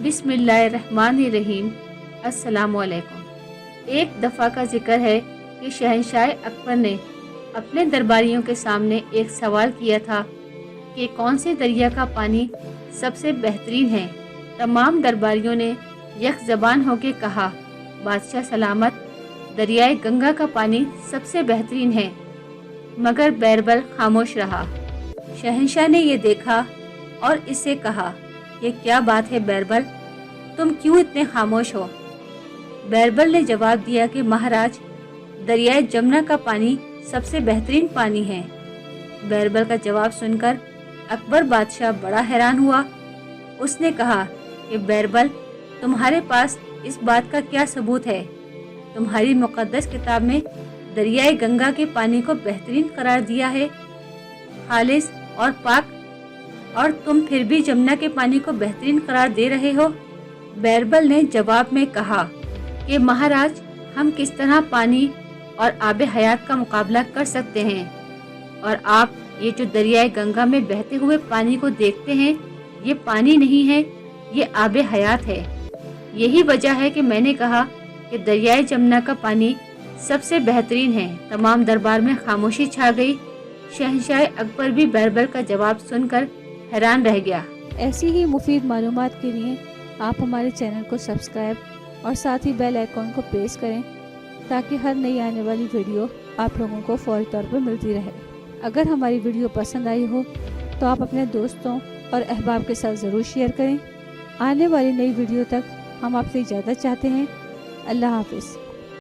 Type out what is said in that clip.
बिस्मिल्लाहिर्रहमानिर्रहीम। अस्सलाम वालेकुम। एक दफ़ा का जिक्र है कि शहंशाह अकबर ने अपने दरबारियों के सामने एक सवाल किया था कि कौन से दरिया का पानी सबसे बेहतरीन है। तमाम दरबारियों ने यक ज़बान होकर कहा, बादशाह सलामत, दरियाए गंगा का पानी सबसे बेहतरीन है। मगर बैरबल खामोश रहा। शहंशाह ने ये देखा और इससे कहा, ये क्या बात है बैरबल, तुम क्यों इतने खामोश हो? बैरबल ने जवाब दिया कि महाराज, दरियाए जमुना का पानी सबसे बेहतरीन पानी है। बैरबल का जवाब सुनकर अकबर बादशाह बड़ा हैरान हुआ। उसने कहा कि बैरबल, तुम्हारे पास इस बात का क्या सबूत है? तुम्हारी मुक़द्दस किताब में दरियाए गंगा के पानी को बेहतरीन करार दिया है, खालिस और पाक, और तुम फिर भी जमुना के पानी को बेहतरीन करार दे रहे हो। बैरबल ने जवाब में कहा कि महाराज, हम किस तरह पानी और आबे हयात का मुकाबला कर सकते हैं, और आप ये जो दरियाए गंगा में बहते हुए पानी को देखते हैं, ये पानी नहीं है, ये आबे हयात है। यही वजह है कि मैंने कहा कि दरियाए जमुना का पानी सबसे बेहतरीन है। तमाम दरबार में खामोशी छा गई। शहंशाह अकबर भी बैरबल का जवाब सुनकर हैरान रह गया। ऐसी ही मुफीद मालूमात के लिए आप हमारे चैनल को सब्सक्राइब और साथ ही बेल आइकॉन को प्रेस करें ताकि हर नई आने वाली वीडियो आप लोगों को फौरी तौर पर मिलती रहे। अगर हमारी वीडियो पसंद आई हो तो आप अपने दोस्तों और अहबाब के साथ ज़रूर शेयर करें। आने वाली नई वीडियो तक हम आपसे इजाज़त चाहते हैं। अल्लाह हाफिज़।